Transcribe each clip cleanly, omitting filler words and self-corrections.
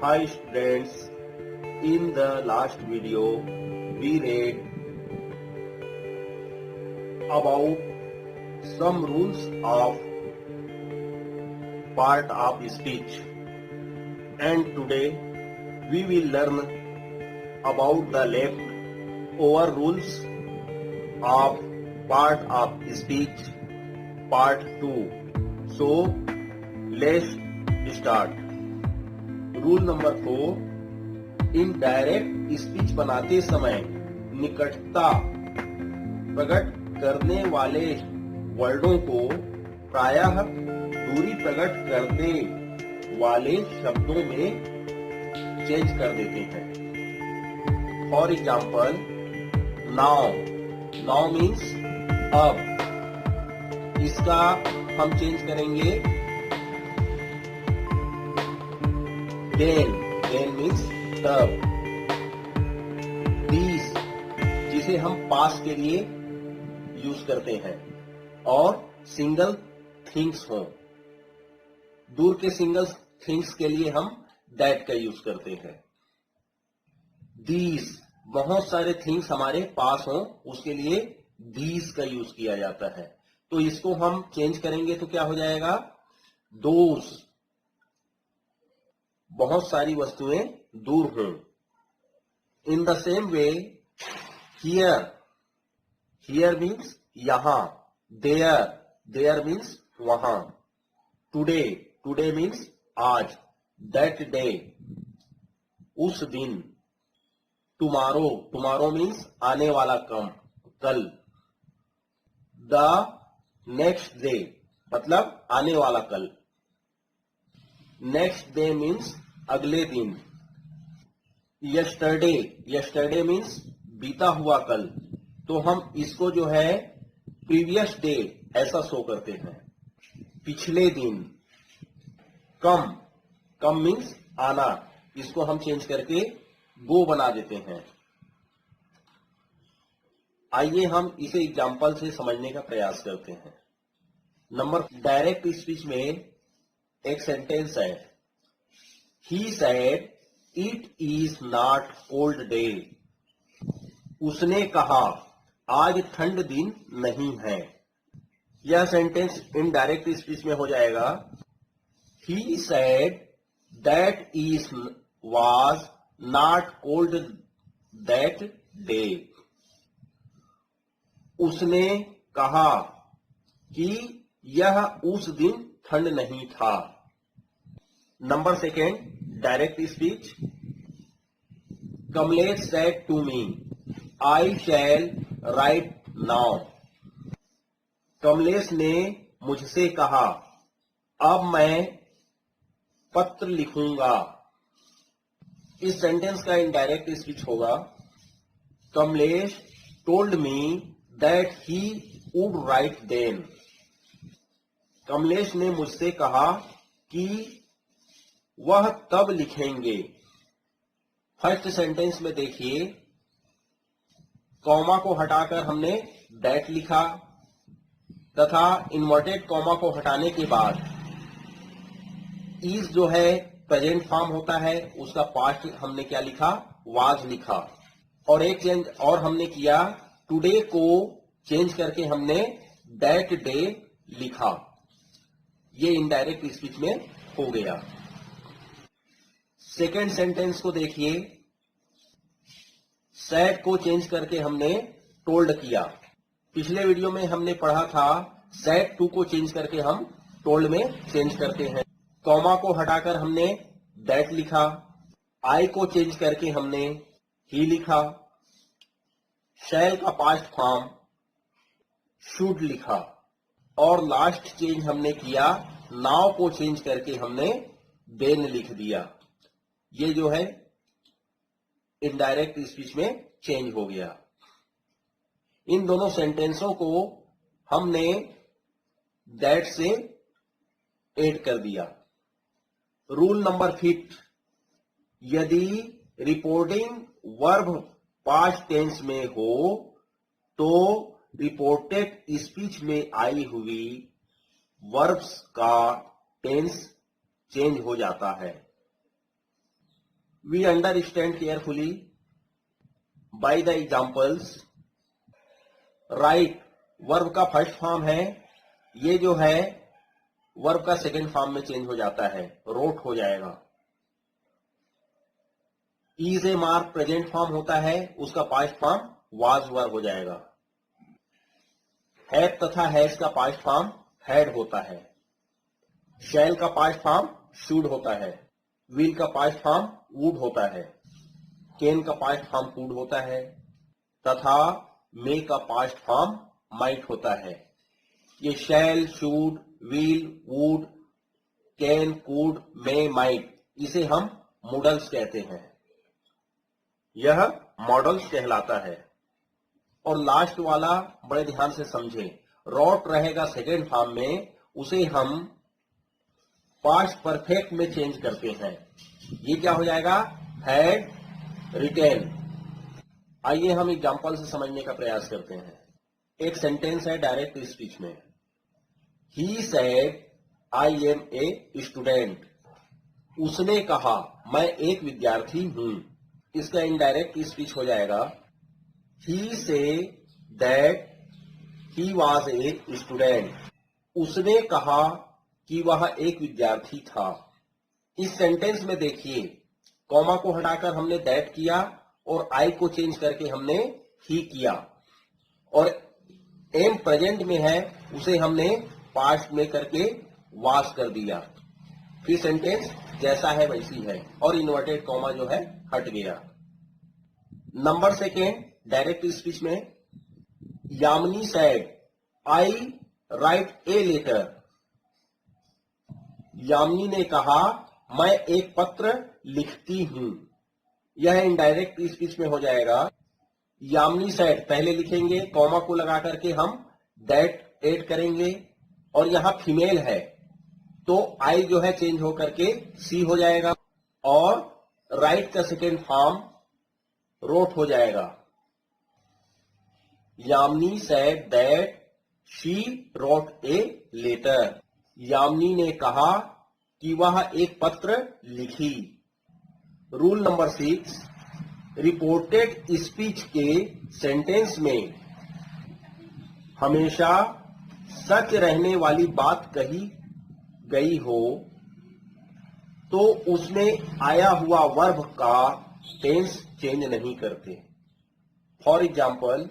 Hi students, in the last video we read about some rules of part of speech, and today we will learn about the leftover rules of part of speech part 2. So let's start. Rule number 4, indirect speech बनाते समय निकटता प्रकट करने वाले वर्डों को प्रायः दूरी प्रकट करने वाले शब्दों में चेंज कर देते हैं। For example, now, now means अब, इसका हम चेंज करेंगे then, then means तब। these, जिसे हम पास के लिए यूज करते हैं, और सिंगल थिंग्स हो, दूर के सिंगल थिंग्स के लिए हम दैट का यूज करते हैं। these, बहुत सारे थिंग्स हमारे पास हो, उसके लिए these का यूज किया जाता है। तो इसको हम चेंज करेंगे तो क्या हो जाएगा, those, बहुत सारी वस्तुएं दूर हों। In the same way, here, here means यहां, देयर, देयर मीन्स वहां। टुडे, टुडे मीन्स आज, दैट डे, उस दिन। टुमारो, टुमारो मीन्स आने वाला कल। द नेक्स्ट डे, मतलब आने वाला कल। नेक्स्ट डे मीन्स अगले दिन। यस्टरडे, यस्टरडे मीन्स बीता हुआ कल। तो हम इसको जो है प्रीवियस डे ऐसा शो करते हैं, पिछले दिन। कम, कम मीन्स आना, इसको हम चेंज करके गो बना देते हैं। आइए हम इसे एग्जाम्पल से समझने का प्रयास करते हैं। नंबर, डायरेक्ट स्पीच में एक सेंटेंस है, he said it is not cold day. उसने कहा आज ठंड दिन नहीं है। यह सेंटेंस इनडायरेक्ट स्पीच में हो जाएगा, he said that is was not cold that day. उसने कहा कि यह उस दिन ठंड नहीं था। Number second, direct speech. Kamlesh said to me I shall write now. Kamlesh ने मुझसे कहा अब मैं पत्र लिखूंगा। इस सेंटेंस का इनडायरेक्ट स्पीच होगा, Kamlesh told me that he would write then. Kamlesh ने मुझसे कहा कि वह तब लिखेंगे। फर्स्ट सेंटेंस में देखिए, कॉमा को हटाकर हमने दैट लिखा, तथा इन्वर्टेड कॉमा को हटाने के बाद इज जो है प्रेजेंट फॉर्म होता है, उसका पास्ट हमने क्या लिखा, वाज लिखा। और एक चेंज और हमने किया, टुडे को चेंज करके हमने दैट डे लिखा। ये इनडायरेक्ट स्पीच में हो गया। सेकेंड सेंटेंस को देखिए, सैड को चेंज करके हमने टोल्ड किया। पिछले वीडियो में हमने पढ़ा था सैड टू को चेंज करके हम टोल्ड में चेंज करते हैं। कॉमा को हटाकर हमने दैट लिखा, आई को चेंज करके हमने ही लिखा, शैल का पास्ट फॉर्म शुड लिखा, और लास्ट चेंज हमने किया, नाउ को चेंज करके हमने देन लिख दिया। ये जो है इनडायरेक्ट स्पीच में चेंज हो गया। इन दोनों सेंटेंसों को हमने दैट से ऐड कर दिया। रूल नंबर 5, यदि रिपोर्टिंग वर्ब पास्ट टेंस में हो तो रिपोर्टेड स्पीच में आई हुई वर्ब्स का टेंस चेंज हो जाता है। We understand carefully by the examples. Write verb का फर्स्ट फॉर्म है, ये जो है वर्ब का सेकंड फॉर्म में चेंज हो जाता है, रोट हो जाएगा। Is a mark present form होता है, उसका पास्ट फॉर्म वाज वर्ब हो जाएगा। हैव तथा हैज का पास्ट फॉर्म हैड होता है। शैल का पास्ट फॉर्म शुड होता है। विल का पास्ट फॉर्म वुड होता है। कैन का पास्ट फॉर्म कुड होता है तथा मे का पास्ट फॉर्म माइट होता है। ये shall, should, will, would, can, could, may, might, इसे हम मॉडल्स कहते हैं। यह मॉडल्स कहलाता है। और लास्ट वाला बड़े ध्यान से समझें, रॉट रहेगा सेकेंड फॉर्म में, उसे हम पास्ट परफेक्ट में चेंज करते हैं। ये क्या हो जाएगा? Had written. आइए हम एग्जांपल से समझने का प्रयास करते हैं। एक सेंटेंस है डायरेक्ट स्पीच में, he said I am a student. उसने कहा मैं एक विद्यार्थी हूं। इसका इनडायरेक्ट स्पीच हो जाएगा he said that he was a student. उसने कहा कि वह एक विद्यार्थी था। इस सेंटेंस में देखिए, कॉमा को हटाकर हमने दैट किया और आई को चेंज करके हमने ही किया, और एम प्रेजेंट में है उसे हमने पास्ट में करके वास कर दिया। फिर सेंटेंस जैसा है वैसी है और इन्वर्टेड कॉमा जो है हट गया। नंबर सेकेंड डायरेक्ट स्पीच में, Yamini said I write a letter. Yamini ने कहा मैं एक पत्र लिखती हूं। यह इनडायरेक्ट स्पीच में हो जाएगा यामिनी सेड, पहले लिखेंगे, कॉमा को लगा करके हम दैट ऐड करेंगे, और यहां फीमेल है तो आई जो है चेंज हो करके सी हो जाएगा, और राइट का सेकेंड फॉर्म रोट हो जाएगा। Yamini said that she wrote a letter. Yamini ने कहा कि वह एक पत्र लिखी। रूल नंबर 6, रिपोर्टेड स्पीच के सेंटेंस में हमेशा सच रहने वाली बात कही गई हो तो उसमें आया हुआ वर्ब का टेंस चेंज नहीं करते। For example,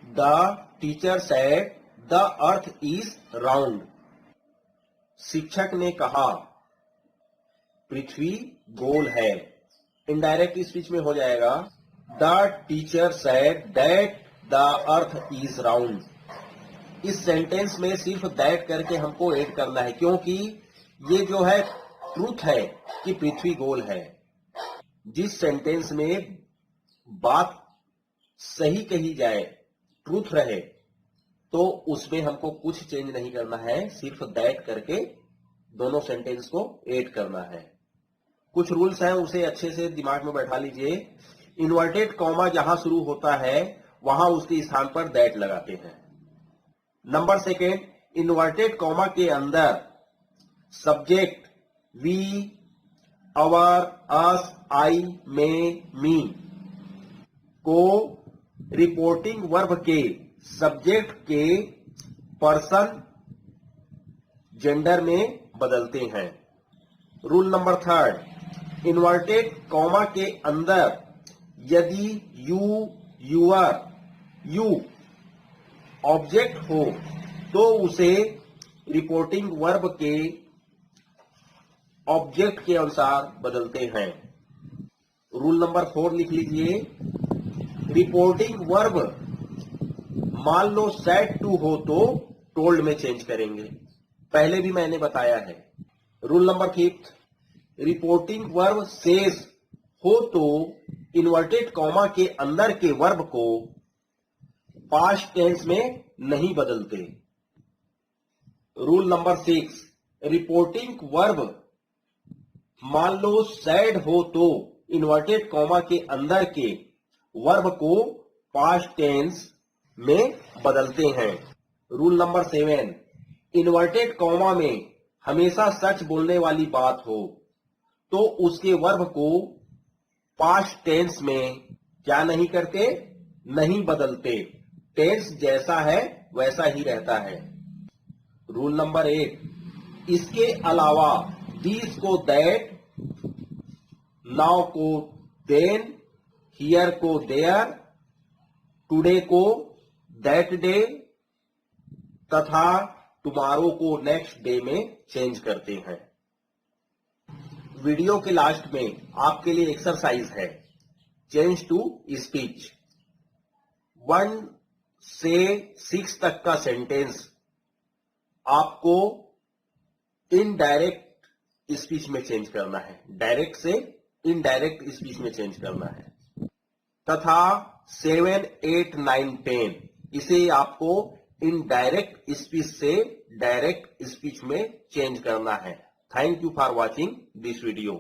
the teacher said the earth is round. शिक्षक ने कहा पृथ्वी गोल है। इनडायरेक्ट स्पीच में हो जाएगा the teacher said that the earth is round. इस सेंटेंस में सिर्फ दैट करके हमको ऐड करना है, क्योंकि ये जो है ट्रूथ है कि पृथ्वी गोल है। जिस सेंटेंस में बात सही कही जाए, ट्रूथ रहे, तो उसमें हमको कुछ चेंज नहीं करना है, सिर्फ दैट करके दोनों सेंटेंस को ऐड करना है। कुछ रूल्स हैं, उसे अच्छे से दिमाग में बैठा लीजिए। इन्वर्टेड कॉमा जहां शुरू होता है वहां उसके स्थान पर दैट लगाते हैं। नंबर सेकेंड, इन्वर्टेड कॉमा के अंदर सब्जेक्ट वी, अवर, अस, आई, मे, मी को रिपोर्टिंग वर्ब के सब्जेक्ट के पर्सन जेंडर में बदलते हैं। रूल नंबर 3, इन्वर्टेड कॉमा के अंदर यदि यू, यूर, यू ऑब्जेक्ट हो तो उसे रिपोर्टिंग वर्ब के ऑब्जेक्ट के अनुसार बदलते हैं। रूल नंबर 4 लिख लीजिए, रिपोर्टिंग वर्ब मान लो सेड टू हो तो टोल्ड में चेंज करेंगे, पहले भी मैंने बताया है। Rule number 5, reporting verb says हो तो इन्वर्टेड कॉमा के अंदर के वर्ब को पास्ट टेंस में नहीं बदलते। रूल नंबर 6, रिपोर्टिंग वर्ब मान लो सैड हो तो इन्वर्टेड कॉमा के अंदर के वर्ब को पास्ट टेंस में बदलते हैं। रूल नंबर 7, इन्वर्टेड कॉमा में हमेशा सच बोलने वाली बात हो तो उसके वर्ब को पास्ट टेंस में क्या नहीं करते, नहीं बदलते। टेंस जैसा है वैसा ही रहता है। रूल नंबर 8, इसके अलावा दिस को दैट, नाउ को देन, हियर को देयर, टुडे को दैट डे तथा टुमारो को नेक्स्ट डे में चेंज करते हैं। वीडियो के लास्ट में आपके लिए एक्सरसाइज है, चेंज टू स्पीच। 1 से 6 तक का सेंटेंस आपको इनडायरेक्ट स्पीच में चेंज करना है, डायरेक्ट से इनडायरेक्ट स्पीच में चेंज करना है। तथा 7, 8, 9, 10 इसे आपको इनडायरेक्ट स्पीच से डायरेक्ट स्पीच में चेंज करना है। Thank you for watching this video.